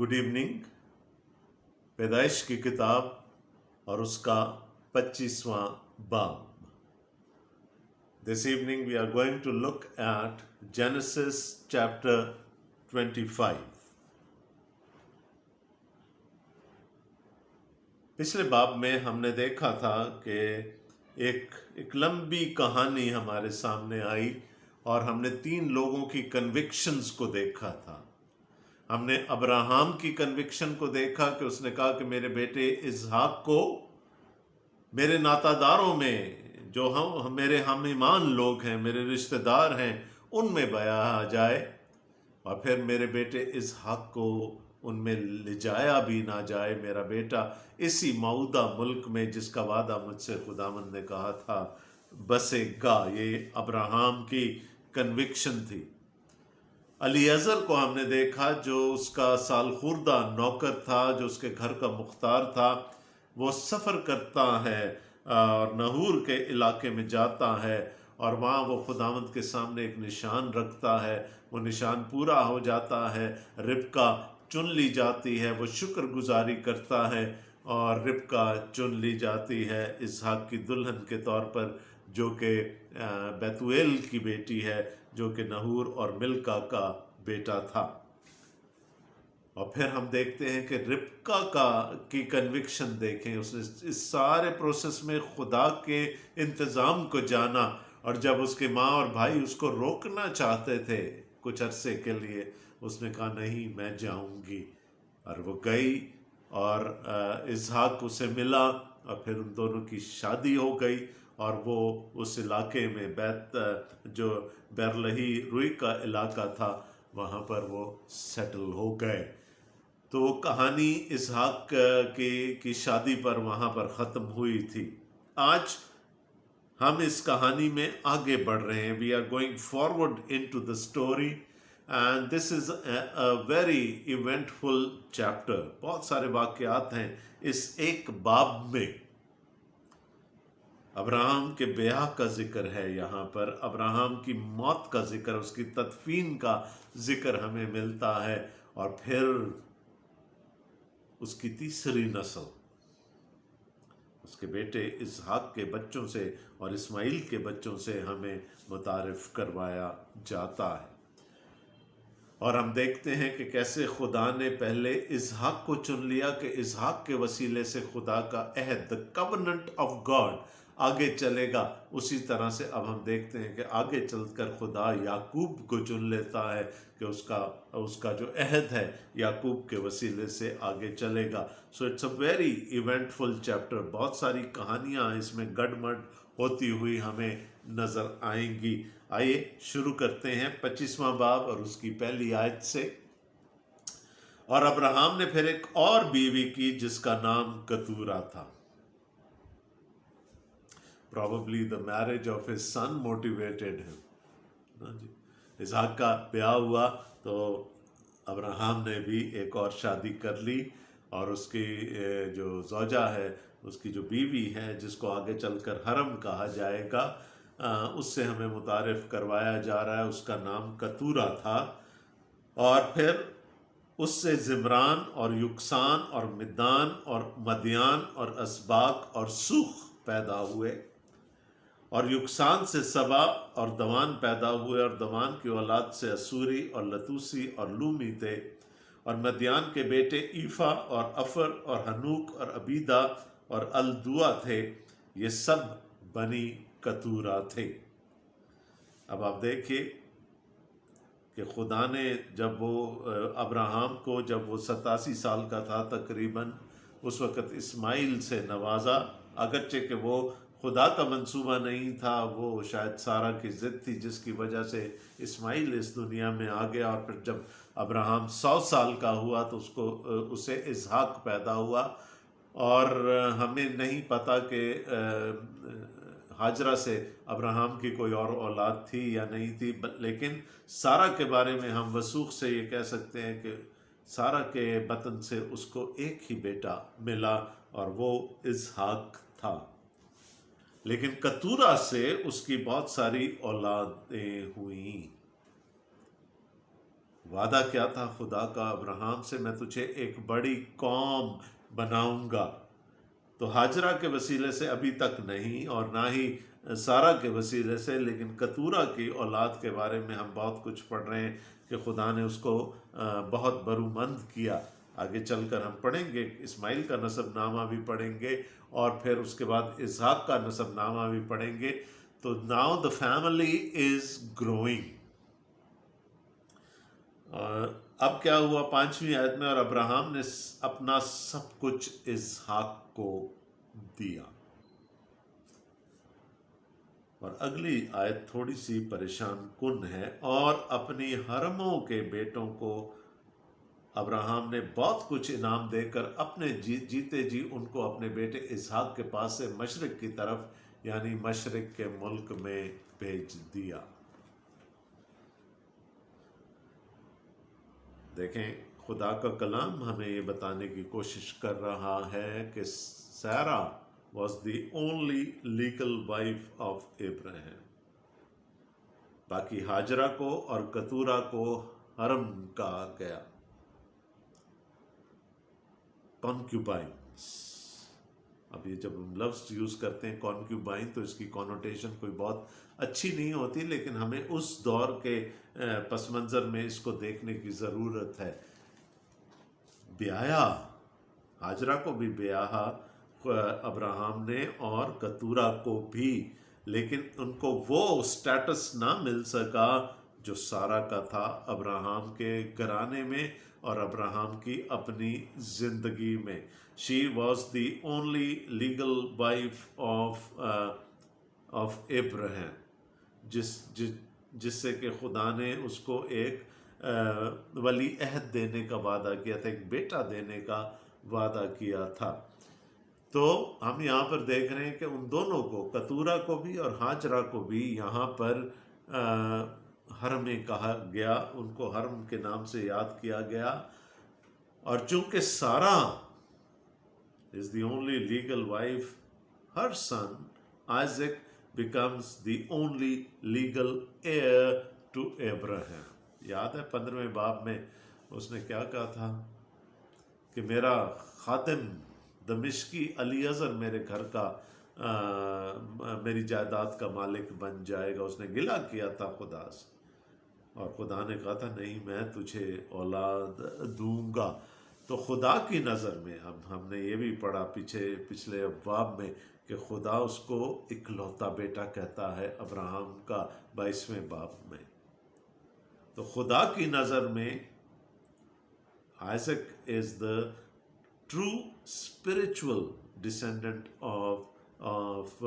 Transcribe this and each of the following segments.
Good evening. पैदाइश की किताब और उसका 25वां बाब। This evening we are going to look at Genesis chapter 25। पिछले बाब में हमने देखा था कि एक लंबी कहानी हमारे सामने आई और हमने 3 लोगों की कन्विक्शंस को देखा था। हमने अब्राहम की कन्विक्शन को देखा कि उसने कहा कि मेरे बेटे इसहाक को मेरे नातादारों में, जो मेरे हम ईमान लोग हैं, मेरे रिश्तेदार हैं, उनमें बयाया जाए, और फिर मेरे बेटे इसहाक को उनमें ले जाया भी ना जाए। मेरा बेटा इसी मऊदा मुल्क में जिसका वादा मुझसे खुदावंद ने कहा था बसेगा। ये अब्राहम की कन्विक्शन थी। अलीअज़र को हमने देखा जो उसका सालखुर्दा नौकर था, जो उसके घर का मुख्तार था। वो सफ़र करता है और नहूर के इलाके में जाता है और वहाँ वो खुदावंद के सामने एक निशान रखता है। वो निशान पूरा हो जाता है, रिबका चुन ली जाती है, वो शुक्रगुजारी करता है और रिबका चुन ली जाती है इसहाक की दुल्हन के तौर पर, जो कि बैतुएल की बेटी है, जो कि नहूर और मिल्का का बेटा था। और फिर हम देखते हैं कि रिबका की कन्विक्शन देखें। उसने इस सारे प्रोसेस में खुदा के इंतज़ाम को जाना, और जब उसके माँ और भाई उसको रोकना चाहते थे कुछ अरसे के लिए, उसने कहा नहीं, मैं जाऊंगी। और वो गई और इसहाक उसे मिला और फिर उन दोनों की शादी हो गई और वो उस इलाके में जो बैरलही रुई का इलाका था, वहाँ पर वो सेटल हो गए। तो वो कहानी इसहाक की शादी पर वहाँ पर ख़त्म हुई थी। आज हम इस कहानी में आगे बढ़ रहे हैं। We are going forward into the story and this is a very eventful chapter. बहुत सारे वाक़यात हैं इस एक बाब में। अब्राहम के ब्याह का जिक्र है यहाँ पर, अब्राहम की मौत का जिक्र, उसकी तदफीन का जिक्र हमें मिलता है, और फिर उसकी तीसरी नस्ल, उसके बेटे इसहाक के बच्चों से और इस्माइल के बच्चों से हमें मुतारिफ करवाया जाता है। और हम देखते हैं कि कैसे खुदा ने पहले इसहाक को चुन लिया कि इसहाक के वसीले से खुदा का अहद, द कवनेंट ऑफ गॉड, आगे चलेगा। उसी तरह से अब हम देखते हैं कि आगे चलकर खुदा याकूब को चुन लेता है कि उसका जो अहद है याकूब के वसीले से आगे चलेगा। So it's a very eventful chapter. बहुत सारी कहानियाँ इसमें गडमड होती हुई हमें नज़र आएंगी। आइए शुरू करते हैं 25वां बाब और उसकी पहली आयत से। और अब्राहम ने फिर एक और बीवी की जिसका नाम कतूरा था। Probably the marriage of his son motivated him। इसहाक का ब्याह हुआ तो अब्राहम ने भी एक और शादी कर ली, और उसकी जो ज़ौजा है, उसकी जो बीवी है, जिसको आगे चलकर हरम कहा जाएगा, उससे हमें मुतारिफ करवाया जा रहा है। उसका नाम कतूरा था। और फिर उससे ज़िम्रान और युक्सान और मिद्दान और मदियान और असबाक और सूख पैदा हुए। और युक्सान से सबा और दवान पैदा हुए, और दवान की औलाद से असूरी और लतूसी और लूमी थे। और मदियान के बेटे ईफा और अफर और हनूक और अबीदा और अलदुआ थे। ये सब बनी कतूरा थे। अब आप देखिए कि खुदा ने जब वो अब्राहम को, जब वो 87 साल का था तकरीबन, उस वक़्त इस्माइल से नवाजा। अगरचे कि वो खुदा का मंसूबा नहीं था, वो शायद सारा की ज़िद थी जिसकी वजह से इस्माइल इस दुनिया में आ गया। और फिर जब अब्राहम 100 साल का हुआ तो उसे इसहाक पैदा हुआ। और हमें नहीं पता कि हाजरा से अब्राहम की कोई और औलाद थी या नहीं थी, लेकिन सारा के बारे में हम वसूख से ये कह सकते हैं कि सारा के बतन से उसको एक ही बेटा मिला और वो इसहाक था। लेकिन कतूरा से उसकी बहुत सारी औलादें हुई। वादा क्या था खुदा का अब्राहम से, मैं तुझे एक बड़ी कौम बनाऊंगा। तो हाजरा के वसीले से अभी तक नहीं, और ना ही सारा के वसीले से, लेकिन कतूरा की औलाद के बारे में हम बहुत कुछ पढ़ रहे हैं कि खुदा ने उसको बहुत बरूमंद किया। आगे चलकर हम पढ़ेंगे, इस्माइल का नसबनामा भी पढ़ेंगे और फिर उसके बाद इसहाक का नसबनामा भी पढ़ेंगे। तो now the family is growing. अब क्या हुआ 5वीं आयत में, और अब्राहम ने अपना सब कुछ इसहाक को दिया। और अगली आयत थोड़ी सी परेशान कुन है, और अपनी हरमों के बेटों को अब्राहम ने बहुत कुछ इनाम देकर अपने जीते जी उनको अपने बेटे इसहाक के पास से मशरिक की तरफ, यानी मशरिक के मुल्क में भेज दिया। देखें, खुदा का कलाम हमें ये बताने की कोशिश कर रहा है कि सारा was the only legal wife of Abraham। बाकी हाजरा को और कतूरा को हरम कहा गया, कॉन्क्यूबाइंस। अब ये जब हम लफ्ज़ यूज़ करते हैं कॉन्क्यूबाइन, तो इसकी कॉनोटेशन कोई बहुत अच्छी नहीं होती, लेकिन हमें उस दौर के पस मंज़र में इसको देखने की ज़रूरत है। ब्याया, हाजरा को भी ब्याहा अब्राहम ने और कतूरा को भी, लेकिन उनको वो स्टेटस ना मिल सका जो सारा का था अब्राहम के घराने में और अब्राहम की अपनी जिंदगी में। She was the only legal wife of Ibrahim, जिससे कि खुदा ने उसको एक वली अहद देने का वादा किया था, एक बेटा देने का वादा किया था। तो हम यहाँ पर देख रहे हैं कि उन दोनों को, कतूरा को भी और हाजरा को भी, यहाँ पर हरम कहा गया, उनको हरम के नाम से याद किया गया। और चूंकि सारा is the only legal wife, her son Isaac becomes the only legal heir to Abraham। याद है 15वें बाब में उसने क्या कहा था कि मेरा खातिम दमिश्की अलीअज़र मेरे घर का मेरी जायदाद का मालिक बन जाएगा। उसने गिला किया था खुदा से, और खुदा ने कहा था नहीं, मैं तुझे औलाद दूंगा। तो खुदा की नज़र में, अब हमने ये भी पढ़ा पिछले अब्वाब में कि खुदा उसको इकलौता बेटा कहता है अब्राहम का 22वें बाब में। तो खुदा की नज़र में Isaac is the true spiritual descendant of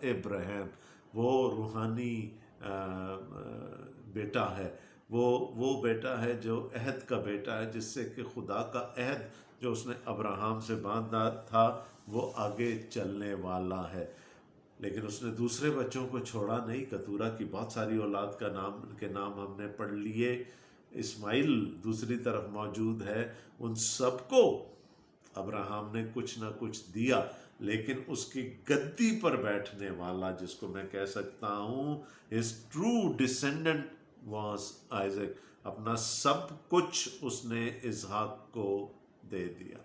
Ibrahim. वो रूहानी बेटा है, वो बेटा है जो अहद का बेटा है, जिससे कि खुदा का अहद जो उसने अब्राहम से बांधा था वो आगे चलने वाला है। लेकिन उसने दूसरे बच्चों को छोड़ा नहीं। कतूरा की बहुत सारी औलाद के नाम हमने पढ़ लिए। इस्माइल दूसरी तरफ मौजूद है। उन सबको अब्राहम ने कुछ ना कुछ दिया, लेकिन उसकी गद्दी पर बैठने वाला, जिसको मैं कह सकता हूँ his true descendant was Isaac. अपना सब कुछ उसने इसहाक को दे दिया।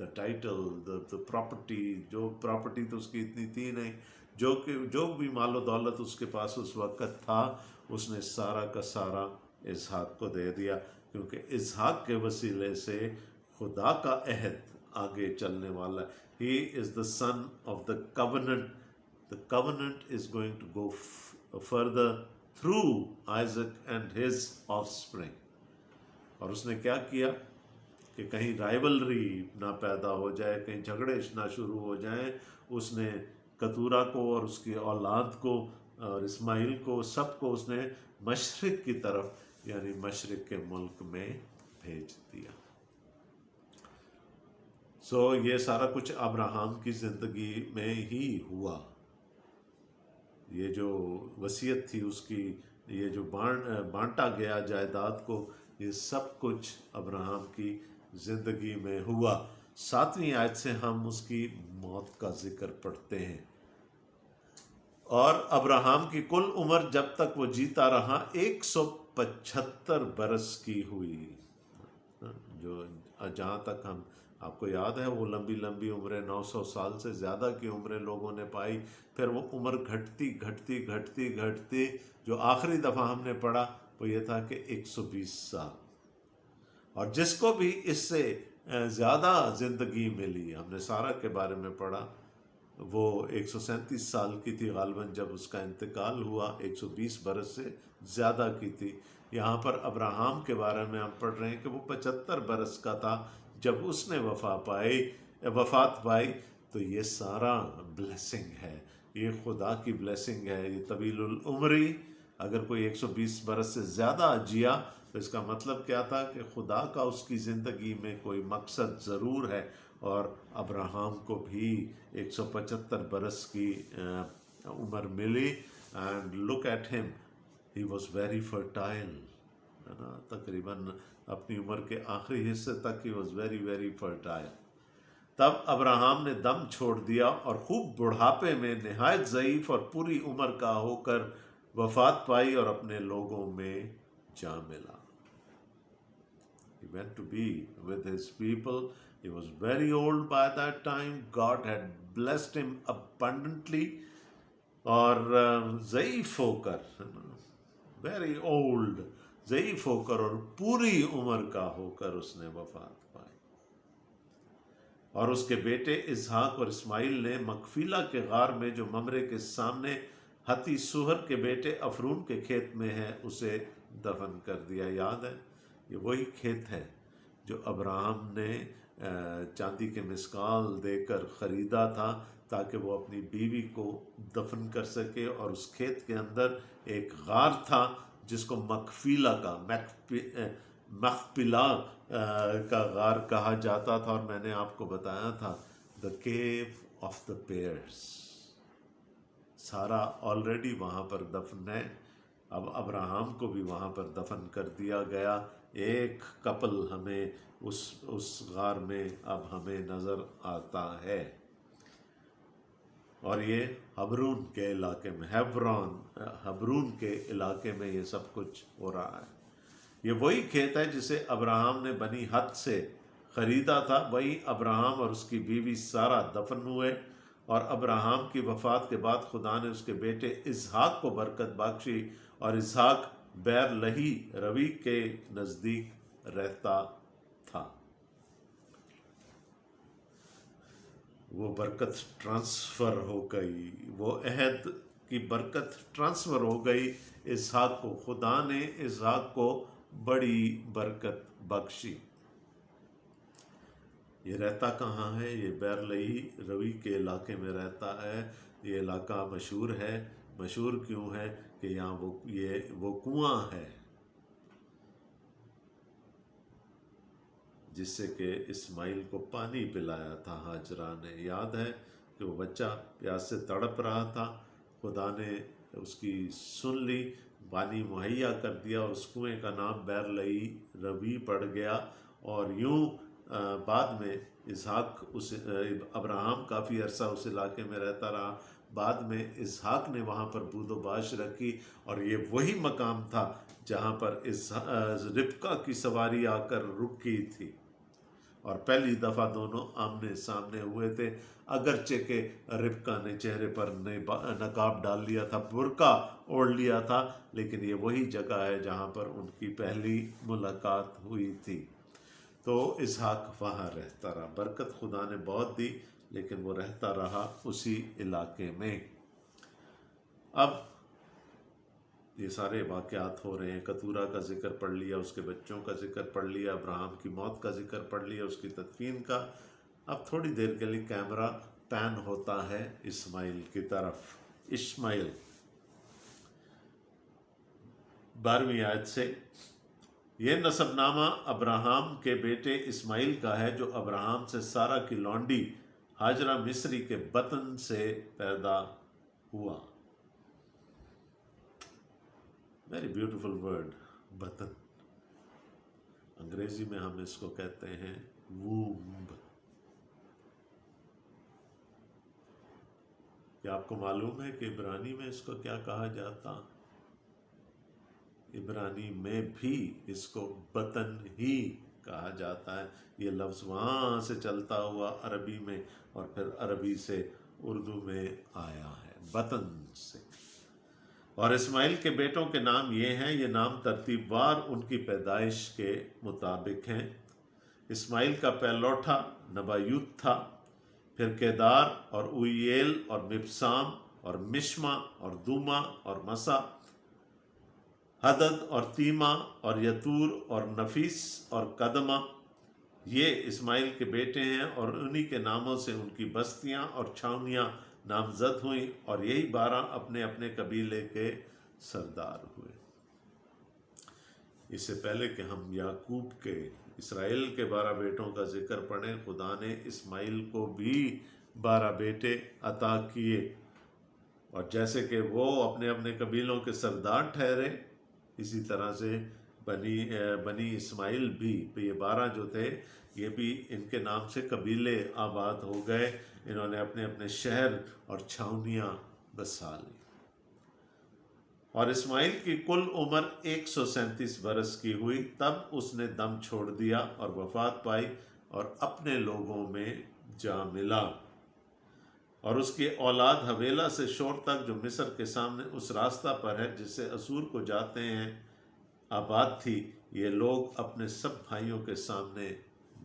द टाइटल, द प्रॉपर्टी, जो प्रॉपर्टी तो उसकी इतनी थी नहीं, जो भी मालो दौलत उसके पास उस वक्त था, उसने सारा का सारा इसहाक को दे दिया, क्योंकि इसहाक के वसीले से खुदा का अहद आगे चलने वाला। He is the son of the covenant. The covenant is going to go further through Isaac and his offspring. और उसने क्या किया कि कहीं राइवलरी ना पैदा हो जाए, कहीं झगड़े ना शुरू हो जाएं। उसने कतूरा को और उसकी औलाद को और इस्माइल को, सबको उसने मशरिक की तरफ, यानी मशरिक के मुल्क में भेज दिया। ये सारा कुछ अब्राहम की ज़िंदगी में ही हुआ। ये जो वसीयत थी उसकी, ये जो बांटा गया जायदाद को, ये सब कुछ अब्राहम की ज़िंदगी में हुआ। 7वीं आयत से हम उसकी मौत का जिक्र पढ़ते हैं। और अब्राहम की कुल उम्र जब तक वो जीता रहा 125 75 बरस की हुई। जो जहाँ तक हम, आपको याद है वो लंबी लंबी उम्रें, 900 साल से ज़्यादा की उम्रें लोगों ने पाई। फिर वो उम्र घटती घटती घटती घटती, जो आखिरी दफ़ा हमने पढ़ा वो ये था कि 120 साल। और जिसको भी इससे ज़्यादा ज़िंदगी मिली, हमने सारा के बारे में पढ़ा, वो 137 साल की थी गालिबन जब उसका इंतकाल हुआ, 120 बरस से ज़्यादा की थी। यहाँ पर अब्राहम के बारे में हम पढ़ रहे हैं कि वो 75 बरस का था जब उसने वफ़ात पाई। तो ये सारा ब्लेसिंग है, ये खुदा की ब्लेसिंग है, ये तवीलुल उम्री। अगर कोई 120 बरस से ज़्यादा जिया तो इसका मतलब क्या था कि खुदा का उसकी ज़िंदगी में कोई मकसद ज़रूर है। और अब्राहम को भी 175 बरस की उम्र मिली। And look at him, he was very fertile, है ना, तकरीबन अपनी उम्र के आखिरी हिस्से तक he was very very fertile. तब अब्राहम ने दम छोड़ दिया और खूब बुढ़ापे में नहायत ज़ईफ़ और पूरी उम्र का होकर वफात पाई और अपने लोगों में जा मिला। He went to be with his people. He was very old by that time. God had blessed him abundantly. और ज़ईफ़ होकर, वेरी ओल्ड, ज़ईफ़ होकर और पूरी उम्र का होकर उसने वफात पाई। और उसके बेटे इसहाक और इस्माइल ने मकफीला के गार में, जो ममरे के सामने हती सुहर के बेटे अफरून के खेत में है, उसे दफन कर दिया। याद है, ये वही खेत है जो अब्राहम ने चांदी के मिस्काल देकर ख़रीदा था ताकि वो अपनी बीवी को दफन कर सके। और उस खेत के अंदर एक गार था जिसको मकफीला का मखपिला का गार कहा जाता था। और मैंने आपको बताया था the cave of the pairs. सारा ऑलरेडी वहाँ पर दफन है, अब अब्राहम को भी वहाँ पर दफन कर दिया गया। एक कपल हमें उस गार में अब हमें नज़र आता है। और ये हबरून के इलाके में, हबरून के इलाके में ये सब कुछ हो रहा है। ये वही खेत है जिसे अब्राहम ने बनी हत से ख़रीदा था। वही अब्राहम और उसकी बीवी सारा दफन हुए। और अब्राहम की वफ़ात के बाद खुदा ने उसके बेटे इसहाक को बरकत बख्शी। और इसहाक बैर लही रवी के नज़दीक रहता था। वो बरकत ट्रांसफ़र हो गई, वो अहद की बरकत ट्रांसफ़र हो गई इसहाक को। खुदा ने इसहाक को बड़ी बरकत बख्शी। ये रहता कहाँ है? ये बैरलही रवी के इलाके में रहता है। ये इलाका मशहूर है। मशहूर क्यों है? कि यहाँ वो कुआं है जिससे कि इस्माइल को पानी पिलाया था हाजरा ने। याद है कि वो बच्चा प्यास से तड़प रहा था, खुदा ने उसकी सुन ली, पानी मुहैया कर दिया और उस कुएँ का नाम बैरलही रवी पड़ गया। और यूँ बाद में इसहाक अब्राहम काफ़ी अरसा उस इलाके में रहता रहा। बाद में इसहाक ने वहाँ पर बूदोबाश रखी। और ये वही मकाम था जहाँ पर रिबका की सवारी आकर रुकी थी और पहली दफ़ा दोनों आमने सामने हुए थे। अगरचे के रिबका ने चेहरे पर नकाब डाल लिया था, बुर्का ओढ़ लिया था, लेकिन ये वही जगह है जहाँ पर उनकी पहली मुलाकात हुई थी। तो इसहाक वहाँ रहता रहा। बरकत खुदा ने बहुत दी, लेकिन वो रहता रहा उसी इलाके में। अब ये सारे वाक़यात हो रहे हैं। कतूरा का जिक्र पढ़ लिया, उसके बच्चों का जिक्र पढ़ लिया, अब्राहम की मौत का जिक्र पढ़ लिया, उसकी तदफीन का। अब थोड़ी देर के लिए कैमरा पैन होता है इस्माइल की तरफ। इस्माइल 12वीं आयत से, यह नसबनामा अब्राहम के बेटे इस्माइल का है जो अब्राहम से सारा की लौंडी हाजरा मिस्री के बतन से पैदा हुआ। वेरी ब्यूटीफुल वर्ड, बतन। अंग्रेजी में हम इसको कहते हैं वूम्ब। क्या आपको मालूम है कि इब्रानी में इसको क्या कहा जाता? इब्रानी में भी इसको बतन ही कहा जाता है। ये लफ्ज़ वहाँ से चलता हुआ अरबी में और फिर अरबी से उर्दू में आया है, बतन से। और इस्माइल के बेटों के नाम ये हैं, ये नाम तरतीबवार उनकी पैदाइश के मुताबिक हैं। इस्माइल का पहलौठा नबायूत था, फिर केदार और उयेल और मिबसाम और मिश्मा और दूमा और मसा, हदद और तीमा और यतूर और नफीस और कदमा। ये इस्माइल के बेटे हैं और उन्हीं के नामों से उनकी बस्तियां और छावनियां नामजद हुई, और यही 12 अपने अपने कबीले के सरदार हुए। इससे पहले कि हम याकूब के, इसराइल के 12 बेटों का जिक्र पढ़ें, खुदा ने इस्माइल को भी 12 बेटे अता किए, और जैसे कि वो अपने अपने कबीलों के सरदार ठहरे, इसी तरह से बनी इस्माइल भी, ये 12 जो थे ये भी इनके नाम से कबीले आबाद हो गए। इन्होंने अपने अपने शहर और छावनियाँ बसा ली। और इस्माइल की कुल उम्र 137 बरस की हुई, तब उसने दम छोड़ दिया और वफात पाई और अपने लोगों में जा मिला। और उसकी औलाद हवेला से शोर तक, जो मिस्र के सामने उस रास्ता पर है जिससे असूर को जाते हैं, आबाद थी। ये लोग अपने सब भाइयों के सामने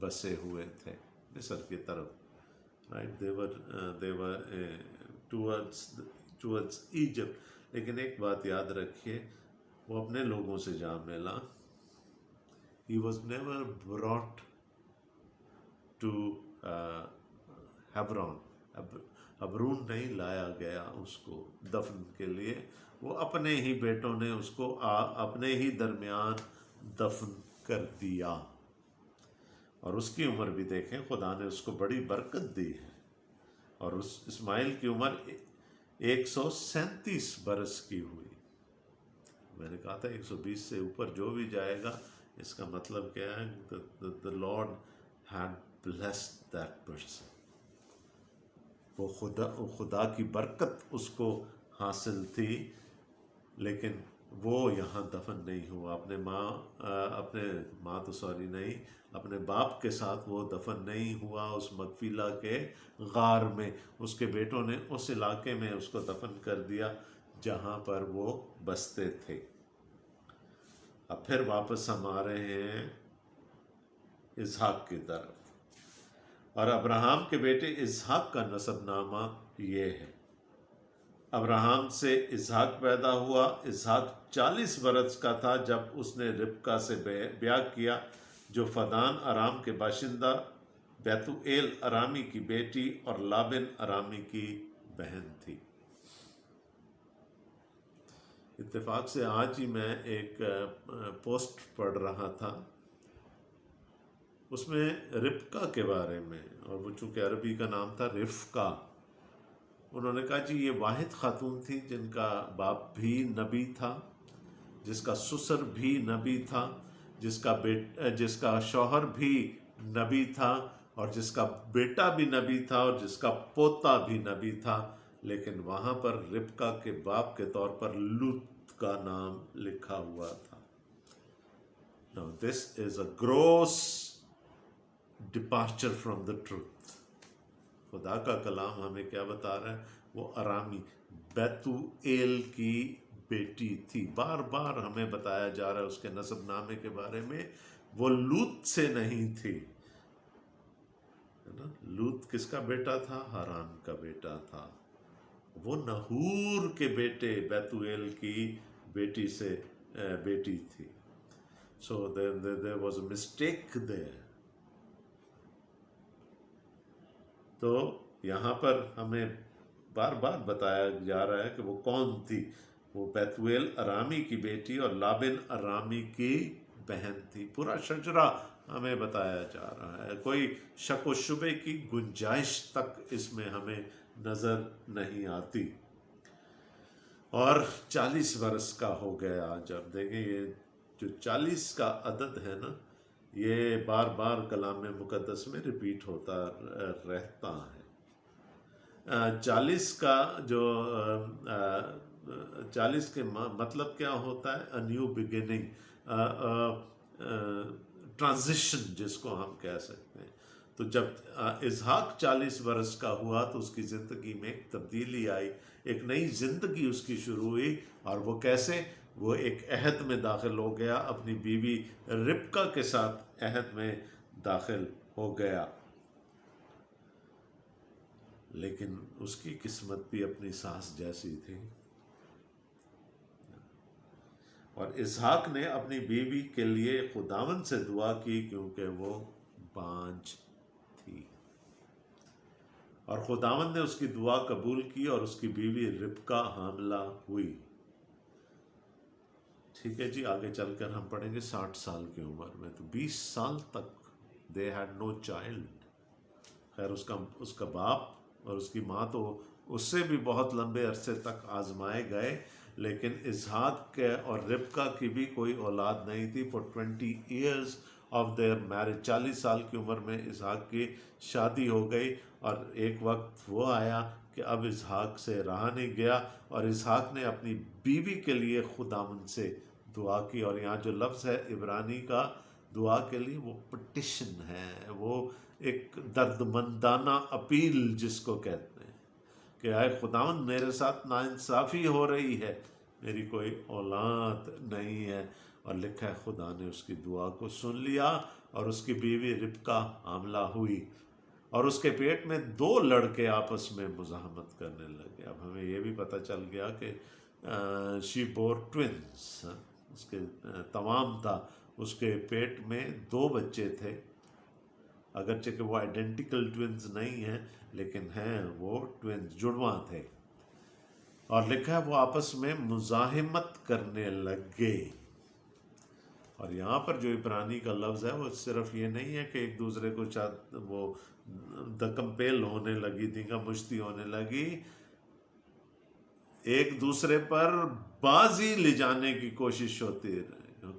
बसे हुए थे मिस्र की तरफ, राइट, देवर टूवर्ड्स इजिप्ट। लेकिन एक बात याद रखिए, वो अपने लोगों से जा मिला। He was never brought to Hebron, हबरून नहीं लाया गया उसको दफन के लिए। वो अपने ही बेटों ने उसको अपने ही दरमियान दफन कर दिया। और उसकी उम्र भी देखें, खुदा ने उसको बड़ी बरकत दी है। और उस इस्माइल की उम्र 137 बरस की हुई। मैंने कहा था 120 से ऊपर जो भी जाएगा, इसका मतलब क्या है? The Lord had blessed that person. वो खुदा की बरकत उसको हासिल थी, लेकिन वो यहाँ दफन नहीं हुआ। अपने बाप के साथ वो दफन नहीं हुआ उस मकफीला के गार में। उसके बेटों ने उस इलाके में उसको दफन कर दिया जहाँ पर वो बसते थे। अब फिर वापस हम आ रहे हैं इसहाक की तरफ। और अब्राहम के बेटे इसहाक का नसबनामा ये है। अब्राहम से इसहाक पैदा हुआ। इसहाक 40 बरस का था जब उसने रिबका से ब्याह किया, जो फदान अराम के बाशिंदा बैतुएल अरामी की बेटी और लाबिन अरामी की बहन थी। इत्तेफाक से आज ही मैं एक पोस्ट पढ़ रहा था, उसमें रिबका के बारे में, और वो चूँकि अरबी का नाम था रिफका। उन्होंने कहा जी ये वाहिद खातून थी जिनका बाप भी नबी था, जिसका ससुर भी नबी था, जिसका शौहर भी नबी था, और जिसका बेटा भी नबी था, और जिसका पोता भी नबी था। लेकिन वहाँ पर रिबका के बाप के तौर पर लूत का नाम लिखा हुआ था। Now this is a gross departure from the truth. खुदा का कलाम हमें क्या बता रहा है? वो अरामी बैतुएल की बेटी थी। बार बार हमें बताया जा रहा है उसके नसबनामे के बारे में, वो लूत से नहीं थी, है ना। लूत किसका बेटा था? हारान का बेटा था। वो नहूर के बेटे बैतुएल की बेटी से बेटी थी। So there was a mistake there. तो यहाँ पर हमें बार बार बताया जा रहा है कि वो कौन थी। वो बैतुएल अरामी की बेटी और लाबिन अरामी की बहन थी। पूरा शजरा हमें बताया जा रहा है, कोई शक व शुबे की गुंजाइश तक इसमें हमें नज़र नहीं आती। और 40 बरस का हो गया जब देखें, ये जो 40 का अदद है ना, ये बार बार कलाम मुक़द्दस में रिपीट होता रहता है। 40 کا جو 40 کے مطلب کیا ہوتا ہے؟ نیو بگننگ، ٹرانزیشن جس کو ہم کہہ سکتے ہیں. تو جب اسحاق 40 برس کا ہوا تو اس کی زندگی میں ایک تبدیلی آئی، ایک نئی زندگی اس کی شروع ہوئی. اور وہ کیسے؟ وہ ایک عہد میں داخل ہو گیا، اپنی بیوی ربکا کے ساتھ عہد میں داخل ہو گیا. لیکن اس کی قسمت بھی اپنی ساس جیسی تھی. اور اسحاق نے اپنی بیوی کے لیے خداوند سے دعا کی کیونکہ وہ بانجھ تھی، اور خداوند نے اس کی دعا قبول کی اور اس کی بیوی ربکا حاملہ ہوئی. ٹھیک ہے جی، آگے چل کر ہم پڑھیں گے 60 سال کی عمر میں. تو 20 سال تک دے ہیڈ نو چائلڈ. خیر اس کا باپ اور اس کی ماں تو اس سے بھی بہت لمبے عرصے تک آزمائے گئے، لیکن اسحاق کے اور ربکا کی بھی کوئی اولاد نہیں تھی. For 20 years of their marriage, 40 سال کی عمر میں اسحاق کی شادی ہو گئی. اور ایک وقت وہ آیا کہ اب اسحاق سے رہا نہیں گیا، اور اسحاق نے اپنی بیوی کے لیے خداوند سے دعا کی. اور یہاں جو لفظ ہے عبرانی کا دعا کے لیے، وہ پٹیشن ہے، وہ ایک درد مندانہ اپیل جس کو کہتے ہیں کہ اے خداوند میرے ساتھ ناانصافی ہو رہی ہے، میری کوئی اولاد نہیں ہے. اور لکھا ہے خدا نے اس کی دعا کو سن لیا اور اس کی بیوی ربکا حاملہ ہوئی، اور اس کے پیٹ میں 2 لڑکے آپس میں مزاحمت کرنے لگے. اب ہمیں یہ بھی پتہ چل گیا کہ شی بور ٹوینس، اس کے تمام تھا، اس کے پیٹ میں 2 بچے تھے. اگرچہ کہ وہ آئیڈینٹیکل ٹوینز نہیں ہیں، لیکن ہیں وہ ٹوینز، جڑواں تھے. اور لکھا ہے وہ آپس میں مزاحمت کرنے لگے. اور یہاں پر جو عبرانی کا لفظ ہے وہ صرف یہ نہیں ہے کہ ایک دوسرے کو وہ دکمپیل ہونے لگی، دینگا مشتی ہونے لگی، ایک دوسرے پر بازی لے جانے کی کوشش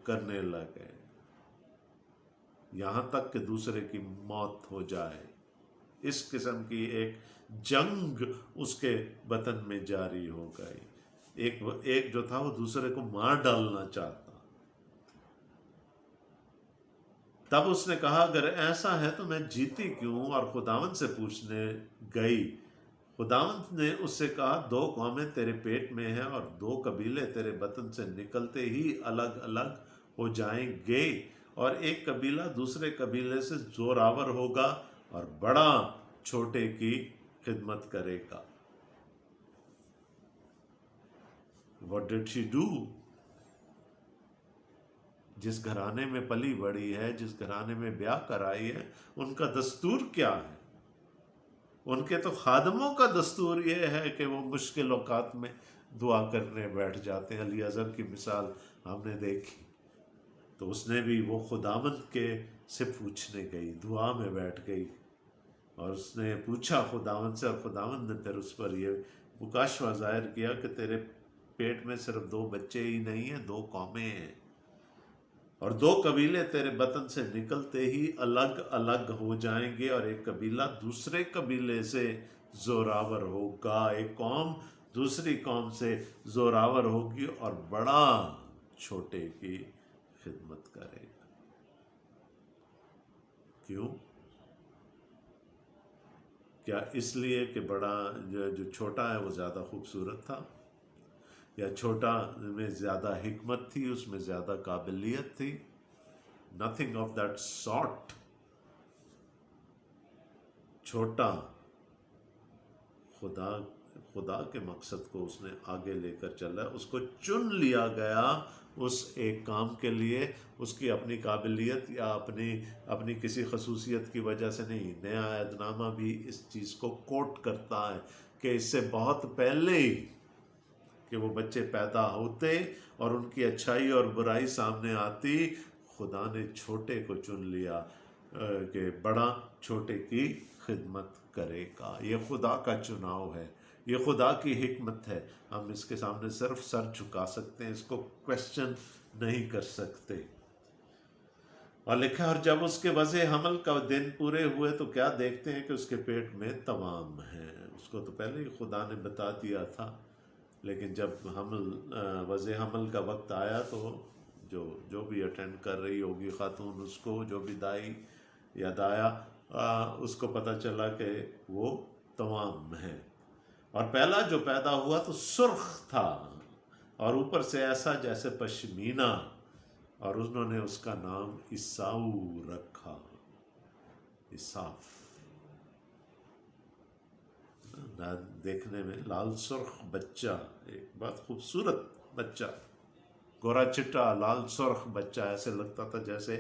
کرنے لگے، یہاں تک کہ دوسرے کی موت ہو جائے. اس قسم کی ایک جنگ اس کے بطن میں جاری ہو گئی. ایک جو تھا وہ دوسرے کو مار ڈالنا چاہتا. تب اس نے کہا اگر ایسا ہے تو میں جیتی کیوں؟ اور خداوند سے پوچھنے گئی. خداوند نے اس سے کہا 2 قومیں تیرے پیٹ میں ہیں اور 2 قبیلے تیرے بطن سے نکلتے ہی الگ الگ ہو جائیں گے، اور ایک قبیلہ دوسرے قبیلے سے زوراور ہوگا اور بڑا چھوٹے کی خدمت کرے گا. What did she do؟ جس گھرانے میں پلی بڑی ہے، جس گھرانے میں بیاہ کرائی ہے، ان کا دستور کیا ہے؟ ان کے تو خادموں کا دستور یہ ہے کہ وہ مشکل اوقات میں دعا کرنے بیٹھ جاتے ہیں. الیعزر کی مثال ہم نے دیکھی، تو اس نے بھی وہ خداوند کے سے پوچھنے گئی، دعا میں بیٹھ گئی، اور اس نے پوچھا خداوند سے، اور خداوند نے پھر اس پر یہ مکاشفہ ظاہر کیا کہ تیرے پیٹ میں صرف 2 بچے ہی نہیں ہیں، 2 قومیں ہیں، اور 2 قبیلے تیرے بطن سے نکلتے ہی الگ الگ ہو جائیں گے، اور ایک قبیلہ دوسرے قبیلے سے زوراور ہوگا، ایک قوم دوسری قوم سے زوراور ہوگی، اور بڑا چھوٹے کی خدمت کرے گا. کیوں؟ کیا اس لیے کہ بڑا جو چھوٹا ہے وہ زیادہ خوبصورت تھا، یا چھوٹا میں زیادہ حکمت تھی، اس میں زیادہ قابلیت تھی؟ Nothing of that sort. چھوٹا خدا کے مقصد کو اس نے آگے لے کر چلا، اس کو چن لیا گیا اس ایک کام کے لیے. اس کی اپنی قابلیت یا اپنی کسی خصوصیت کی وجہ سے نہیں. نیا عہد نامہ بھی اس چیز کو کوٹ کرتا ہے کہ اس سے بہت پہلے ہی کہ وہ بچے پیدا ہوتے اور ان کی اچھائی اور برائی سامنے آتی، خدا نے چھوٹے کو چن لیا کہ بڑا چھوٹے کی خدمت کرے گا. یہ خدا کا چناؤ ہے، یہ خدا کی حکمت ہے. ہم اس کے سامنے صرف سر جھکا سکتے ہیں، اس کو کویسچن نہیں کر سکتے. और लिखा और जब उसके वज़े हमल का दिन पूरे हुए तो क्या देखते हैं कि उसके पेट में तमाम है। उसको तो पहले ही खुदा ने बता दिया था, लेकिन जब वज़े हमल का वक्त आया तो जो जो भी अटेंड कर रही होगी खातून, उसको जो भी दाई या दाया उसको पता चला कि वो तमाम है। और पहला जो पैदा हुआ तो सुर्ख था और ऊपर से ऐसा जैसे पश्मीना, और उन्होंने उसका नाम ईसाऊ रखा। इसाफ देखने में लाल सुर्ख बच्चा, एक बहुत खूबसूरत बच्चा, गोरा चिट्टा लाल सुर्ख बच्चा, ऐसे लगता था जैसे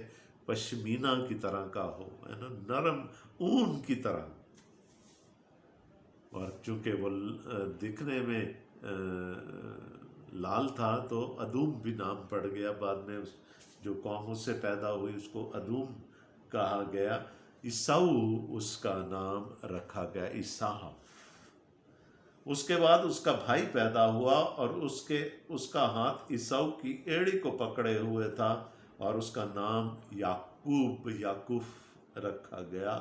पश्मीना की तरह का हो, है ना, नरम ऊन की तरह। और चूंकि वो दिखने में लाल था तो अदूम भी नाम पड़ गया। बाद में जो कौम उससे पैदा हुई उसको अदूम कहा गया। ईसाऊ उसका नाम रखा गया, ईसाफ। उसके बाद उसका भाई पैदा हुआ और उसका हाथ ईसाऊ की एड़ी को पकड़े हुए था और उसका नाम याकूब रखा गया।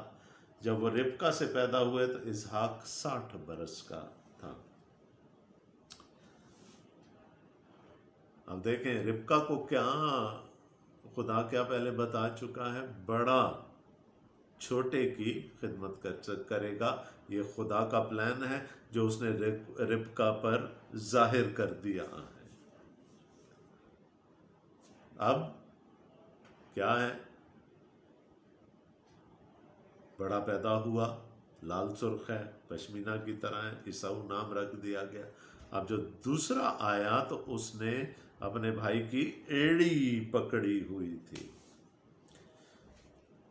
जब वो रिबका से पैदा हुए तो इसहाक 60 बरस का था। अब देखें रिबका को खुदा क्या पहले बता चुका है, बड़ा छोटे की खिदमत करेगा। ये खुदा का प्लान है जो उसने रिबका पर जाहिर कर दिया है। अब क्या है, बड़ा पैदा हुआ, लाल सुर्ख है, पश्मीना की तरह है, ईसाऊ नाम रख दिया गया। अब जो दूसरा आया तो उसने अपने भाई की एड़ी पकड़ी हुई थी।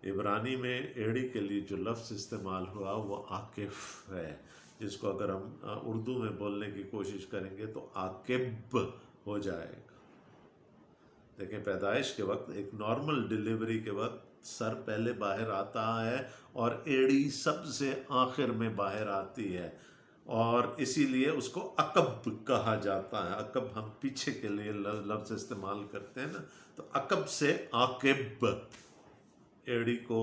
इब्रानी में एड़ी के लिए जो लफ्ज़ इस्तेमाल हुआ वो आकिफ है, जिसको अगर हम उर्दू में बोलने की कोशिश करेंगे तो आकिब हो जाएगा। देखें, पैदाइश के वक्त, एक नॉर्मल डिलीवरी के वक्त सर पहले बाहर आता है और एड़ी सबसे आखिर में बाहर आती है, और इसीलिए उसको अकब कहा जाता है। अकब हम पीछे के लिए लफ्ज़ इस्तेमाल करते हैं ना, तो अकब से आकिब, एड़ी को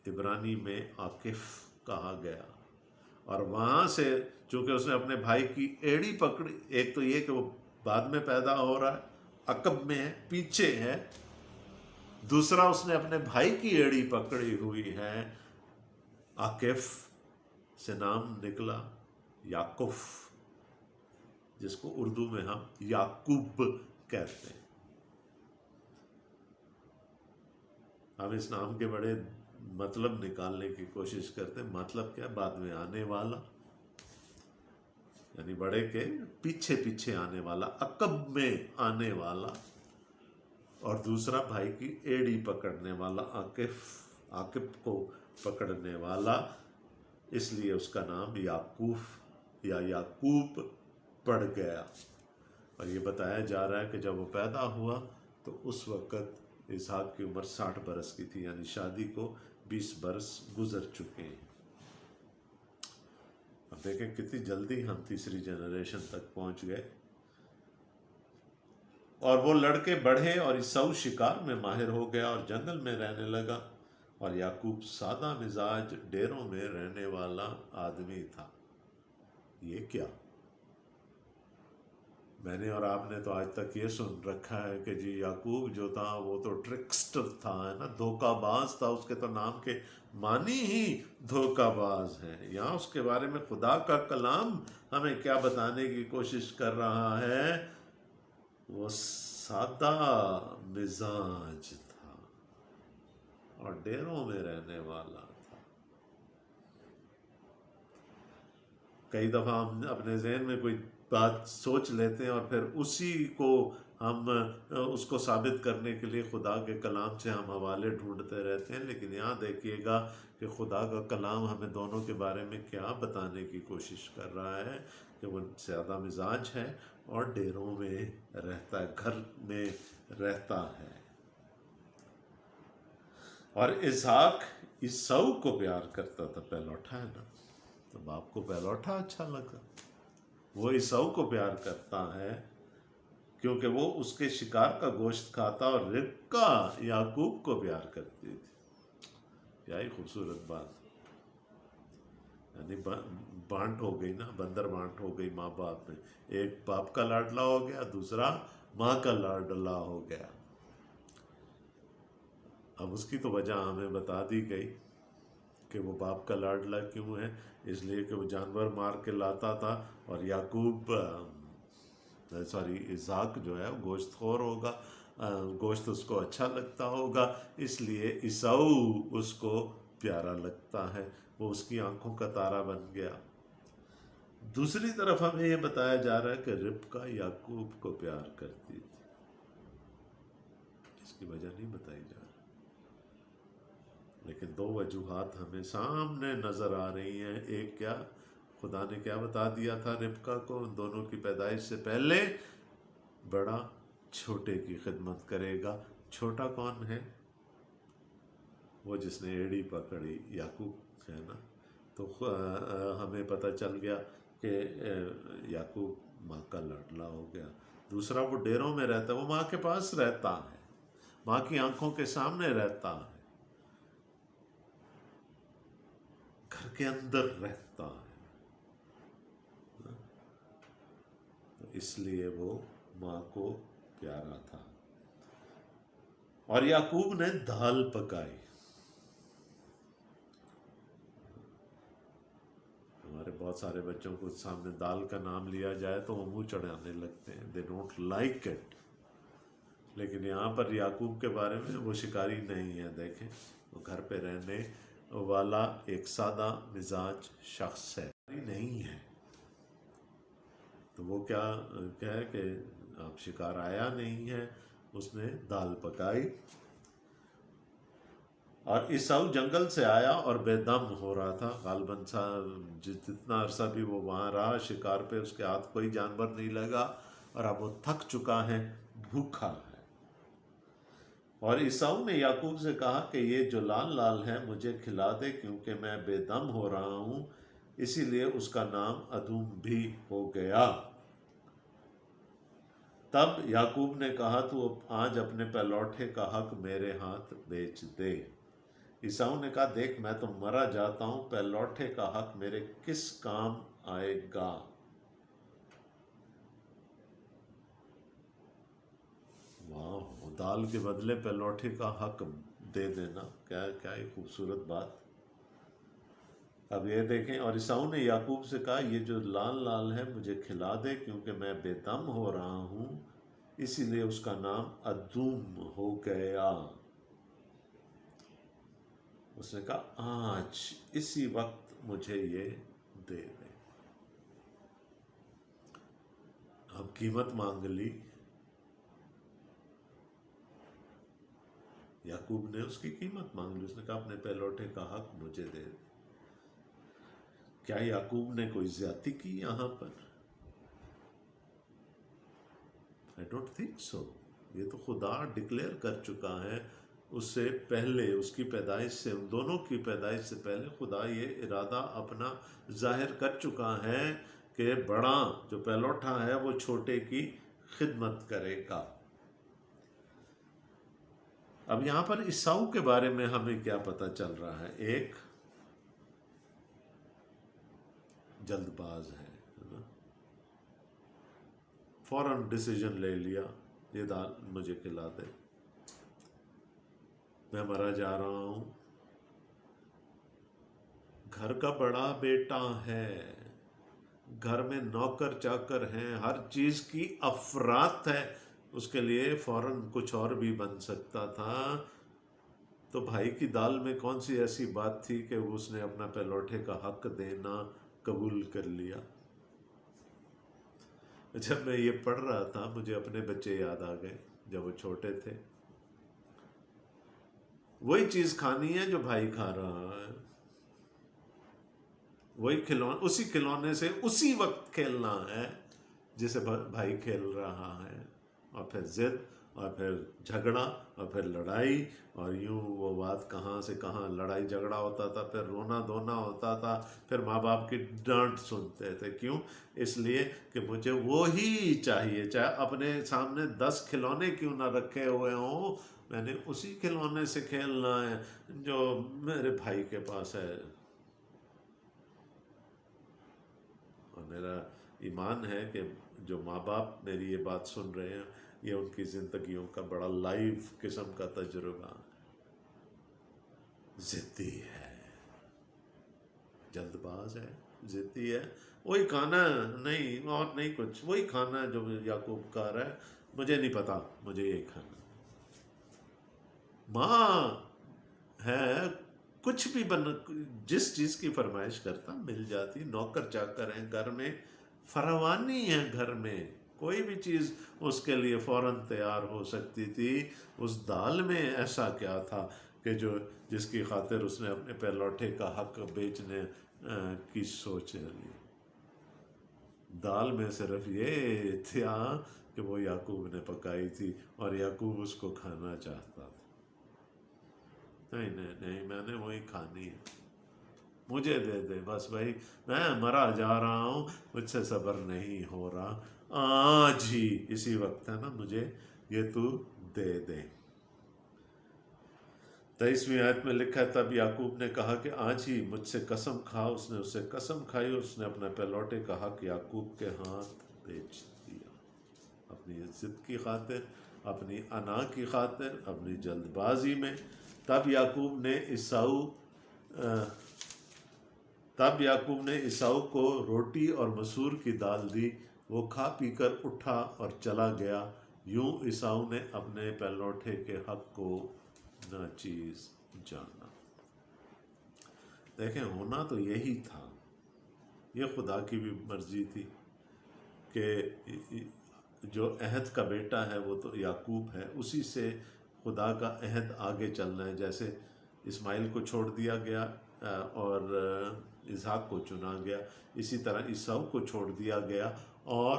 इब्रानी में आकिफ कहा गया। और वहाँ से चूँकि उसने अपने भाई की एड़ी पकड़ी, एक तो ये कि वो बाद में पैदा हो रहा है, अकब में है, पीछे है, दूसरा उसने अपने भाई की एड़ी पकड़ी हुई है, आकिफ से नाम निकला याकूफ, जिसको उर्दू में हम याकूब कहते हैं। हम इस नाम के बड़े मतलब निकालने की कोशिश करते हैं। मतलब क्या, बाद में आने वाला, यानी बड़े के पीछे पीछे आने वाला, अकब में आने वाला, और दूसरा भाई की एड़ी पकड़ने वाला, आकिब को पकड़ने वाला, इसलिए उसका नाम याकूफ या याकूब पड़ गया। और ये बताया जा रहा है कि जब वो पैदा हुआ तो उस वक़्त इसहाक की उम्र 60 बरस की थी, यानी शादी को 20 बरस गुजर चुके हैं। अब देखें कितनी जल्दी हम तीसरी जनरेशन तक पहुंच गए। और वो लड़के बढ़े और ईसाऊ शिकार में माहिर हो गया और जंगल में रहने लगा, और याकूब सादा मिजाज डेरों में रहने वाला आदमी था। ये क्या, मैंने और आपने तो आज तक ये सुन रखा है कि जी याकूब जो था वो तो ट्रिक्स्टर था, है ना, धोखाबाज था, उसके तो नाम के मानी ही धोखाबाज है। यहाँ उसके बारे में खुदा का कलाम हमें क्या बताने की कोशिश कर रहा है, वो सादा मिजाज था और डेरों में रहने वाला था। कई दफ़ा हम अपने जहन में कोई बात सोच लेते हैं और फिर उसी को हम उसको साबित करने के लिए खुदा के कलाम से हम हवाले ढूंढते रहते हैं। लेकिन यहाँ देखिएगा कि खुदा का कलाम हमें दोनों के बारे में क्या बताने की कोशिश कर रहा है कि वो ज़्यादा मिजाज है और डेरों में रहता है, घर में रहता है। और इसहाक ईसाऊ को प्यार करता था, पहलौठा है ना, तो बाप को पहलौठा अच्छा लगा। वो ईसाऊ को प्यार करता है क्योंकि वो उसके शिकार का गोश्त खाता और रिबका याकूब को प्यार करती थी। क्या ही खूबसूरत बात। यानी बांट हो गई ना, बंदर बांट हो गई माँ बाप में। एक बाप का लाडला हो गया, दूसरा माँ का लाडला हो गया। अब उसकी तो वजह हमें बता दी गई कि वो बाप का लाडला क्यों है। इसलिए कि वो जानवर मार के लाता था और याकूब इसहाक जो है गोश्तखोर होगा, गोश्त उसको अच्छा लगता होगा, इसलिए ईसाऊ उसको प्यारा लगता है, वो उसकी आंखों का तारा बन गया। दूसरी तरफ हमें यह बताया जा रहा है कि रिबका याकूब को प्यार करती थी। इसकी वजह नहीं बताई जा रही, लेकिन दो वजूहात हमें सामने नजर आ रही हैं। एक क्या, खुदा ने क्या बता दिया था रिबका को, उन दोनों की पैदाइश से पहले बड़ा छोटे की खिदमत करेगा। छोटा कौन है? वो जिसने एड़ी पकड़ी, याकूब है ना। तो हमें पता चल गया कि याकूब माँ का लाडला हो गया। दूसरा, वो डेरों में रहता है, वो माँ के पास रहता है, माँ की आंखों के सामने रहता है, घर के अंदर रहता है, तो इसलिए वो माँ को प्यारा था। और याकूब ने दाल पकाई। हमारे बहुत सारे बच्चों को सामने दाल का नाम लिया जाए तो वो मुंह चढ़ाने लगते हैं, दे डोंट लाइक इट। लेकिन यहाँ पर याकूब के बारे में, वो शिकारी नहीं है, देखें, वो घर पे रहने वाला एक सादा मिजाज शख्स है, नहीं है। तो वो क्या है कि अब शिकार आया नहीं है, उसने दाल पकाई। और ईसाऊ जंगल से आया और बेदम हो रहा था, गालबन सा, जितना अरसा भी वो वहाँ रहा शिकार पे, उसके हाथ कोई जानवर नहीं लगा, और अब वो थक चुका है, भूखा है। और ईसाऊ ने याकूब से कहा कि ये जो लाल लाल है मुझे खिला दे, क्योंकि मैं बेदम हो रहा हूँ। इसीलिए उसका नाम अदूम भी हो गया। तब याकूब ने कहा, तू आज अपने पहलौठे का हक मेरे हाथ बेच दे। ईसाऊ ने कहा, देख, मैं तो मरा जाता हूं, पहलौठे का हक मेरे किस काम आएगा। वाह, दाल के बदले पहलौठे का हक दे देना, क्या क्या ही खूबसूरत बात। अब ये देखें, और ईसाऊ ने याकूब से कहा, ये जो लाल लाल है मुझे खिला दे, क्योंकि मैं बेदम हो रहा हूं। इसीलिए उसका नाम अदूम हो गया। उसने कहा, आज इसी वक्त मुझे ये दे दे। अब कीमत मांग ली। याकूब ने उसकी कीमत मांग ली। उसने कहा, अपने पहलौठे का हक मुझे दे दे। क्या याकूब ने कोई ज्यादती की यहां पर? I don't think so. ये तो खुदा डिक्लेयर कर चुका है उससे पहले, उसकी पैदाइश से, उन दोनों की पैदाइश से पहले खुदा ये इरादा अपना जाहिर कर चुका है कि बड़ा जो पहलौठा है वो छोटे की खिदमत करेगा। अब यहां पर ईसाऊ के बारे में हमें क्या पता चल रहा है? एक जल्दबाज है ना, फौरन डिसीजन ले लिया, ये दाल मुझे खिला दे, मैं मरा जा रहा हूं। घर का बड़ा बेटा है, घर में नौकर चाकर हैं, हर चीज की अफरात है, उसके लिए फौरन कुछ और भी बन सकता था। तो भाई की दाल में कौन सी ऐसी बात थी कि उसने अपना पहलौठे का हक देना कबूल कर लिया। जब मैं ये पढ़ रहा था मुझे अपने बच्चे याद आ गए जब वो छोटे थे। वही चीज खानी है जो भाई खा रहा है, वही खिलौने, उसी खिलौने से उसी वक्त खेलना है जिसे भाई खेल रहा है। और फिर जिद اور پھر جھگڑا اور پھر لڑائی، اور یوں وہ بات کہاں سے کہاں، لڑائی جھگڑا ہوتا تھا، پھر رونا دھونا ہوتا تھا، پھر ماں باپ کی ڈانٹ سنتے تھے. کیوں؟ اس لیے کہ مجھے وہی چاہیے، چاہے اپنے سامنے 10 کھلونے کیوں نہ رکھے ہوئے ہوں، میں نے اسی کھلونے سے کھیلنا ہے جو میرے بھائی کے پاس ہے. اور میرا ایمان ہے کہ جو ماں باپ میری یہ بات سن رہے ہیں، یہ ان کی زندگیوں کا بڑا لائیو قسم کا تجربہ. ضدی ہے، جلد باز ہے، ضدی ہے، وہی کھانا نہیں اور نہیں کچھ، وہی کھانا جو یعقوب کہہ رہا ہے، مجھے نہیں پتا، مجھے یہ کھانا. ماں ہے، کچھ بھی جس چیز کی فرمائش کرتا مل جاتی. نوکر چاکر ہیں گھر میں، فراوانی ہے گھر میں، کوئی بھی چیز اس کے لیے فوراً تیار ہو سکتی تھی. اس دال میں ایسا کیا تھا کہ جس کی خاطر اس نے اپنے پہلوٹے کا حق بیچنے کی سوچ لی. دال میں صرف یہ تھا کہ وہ یعقوب نے پکائی تھی اور یعقوب اس کو کھانا چاہتا تھا. نہیں نہیں نہیں، میں نے وہی کھانی ہے، مجھے دے دے بس بھائی، میں مرا جا رہا ہوں، مجھ سے صبر نہیں ہو رہا، آج ہی اسی وقت ہے نا، مجھے یہ تو دے دے. 23ویں آیت میں لکھا ہے، تب یعقوب نے کہا کہ آج ہی مجھ سے قسم کھا. اس نے اس سے قسم کھائی، اس نے اپنا پہلوٹے کا حق یعقوب کے ہاتھ بیچ دیا، اپنی عزت کی خاطر، اپنی انا کی خاطر، اپنی جلد بازی میں. تب یعقوب نے عیساؤ کو روٹی اور مسور کی دال دی، وہ کھا پی کر اٹھا اور چلا گیا. یوں عیساؤ نے اپنے پہلوٹے کے حق کو ناچیز جانا. دیکھیں، ہونا تو یہی تھا، یہ خدا کی بھی مرضی تھی کہ جو عہد کا بیٹا ہے وہ تو یعقوب ہے، اسی سے خدا کا عہد آگے چلنا ہے. جیسے اسماعیل کو چھوڑ دیا گیا اور اسحاق کو چنا گیا، اسی طرح عیساؤ کو چھوڑ دیا گیا اور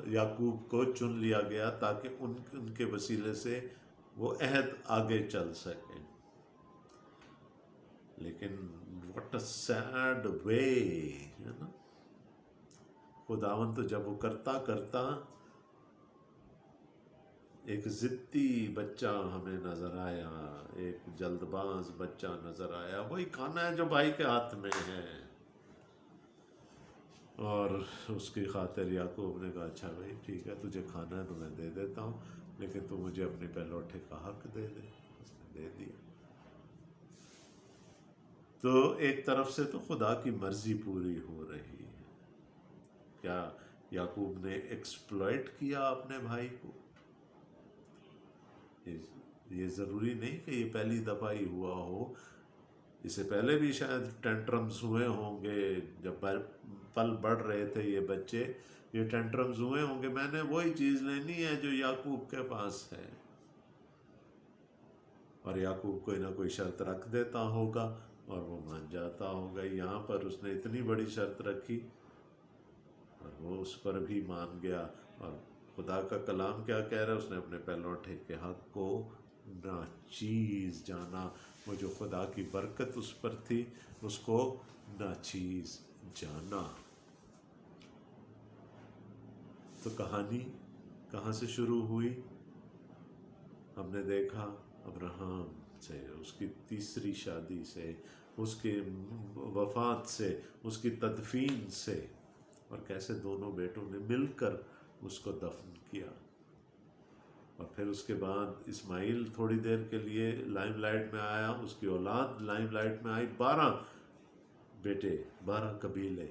یعقوب کو چن لیا گیا تاکہ ان کے وسیلے سے وہ عہد آگے چل سکے. لیکن what a sad way، ہے نا. خداوند تو جب وہ کرتا ایک ضدی بچہ ہمیں نظر آیا، ایک جلد باز بچہ نظر آیا، وہی کھانا ہے جو بھائی کے ہاتھ میں ہے. اور اس کی خاطر یعقوب نے کہا اچھا بھائی ٹھیک ہے، تجھے کھانا ہے تو میں دے دیتا ہوں، لیکن تو مجھے اپنے پہلوٹے کا حق دے دے. اس نے دے دیا. تو ایک طرف سے تو خدا کی مرضی پوری ہو رہی ہے. کیا یعقوب نے ایکسپلائٹ کیا اپنے بھائی کو؟ یہ ضروری نہیں کہ یہ پہلی دفعہ ہی ہوا ہو، اس سے پہلے بھی شاید ٹینٹرمز ہوئے ہوں گے. جب پل بڑھ رہے تھے یہ بچے، یہ ٹینٹرمز ہوئے ہوں گے، میں نے وہی چیز لینی ہے جو یعقوب کے پاس ہے. اور یعقوب کوئی نہ کوئی شرط رکھ دیتا ہوگا اور وہ مان جاتا ہوگا. یہاں پر اس نے اتنی بڑی شرط رکھی اور وہ اس پر بھی مان گیا. اور خدا کا کلام کیا کہہ رہا ہے؟ اس نے اپنے پہلوٹے کے حق کو ناچیز جانا. وہ جو خدا کی برکت اس پر تھی اس کو ناچیز جانا. تو کہانی کہاں سے شروع ہوئی؟ ہم نے دیکھا ابراہم سے، اس کی تیسری شادی سے، اس کی وفات سے، اس کی تدفین سے، اور کیسے دونوں بیٹوں نے مل کر اس کو دفن کیا. اور پھر اس کے بعد اسماعیل تھوڑی دیر کے لیے لائم لائٹ میں آیا، اس کی اولاد لائم لائٹ میں آئی، 12 بیٹے، 12 قبیلے.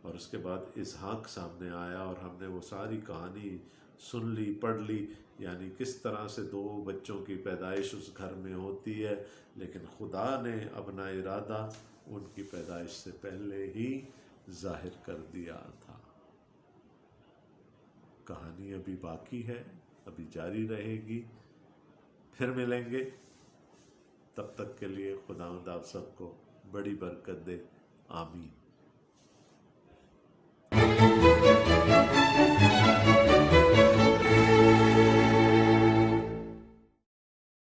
اور اس کے بعد اسحاق سامنے آیا اور ہم نے وہ ساری کہانی سن لی، پڑھ لی، یعنی کس طرح سے 2 بچوں کی پیدائش اس گھر میں ہوتی ہے، لیکن خدا نے اپنا ارادہ ان کی پیدائش سے پہلے ہی ظاہر کر دیا تھا. کہانی ابھی باقی ہے، ابھی جاری رہے گی. پھر ملیں گے، تب تک کے لیے خداوند آپ سب کو بڑی برکت دے. آمین.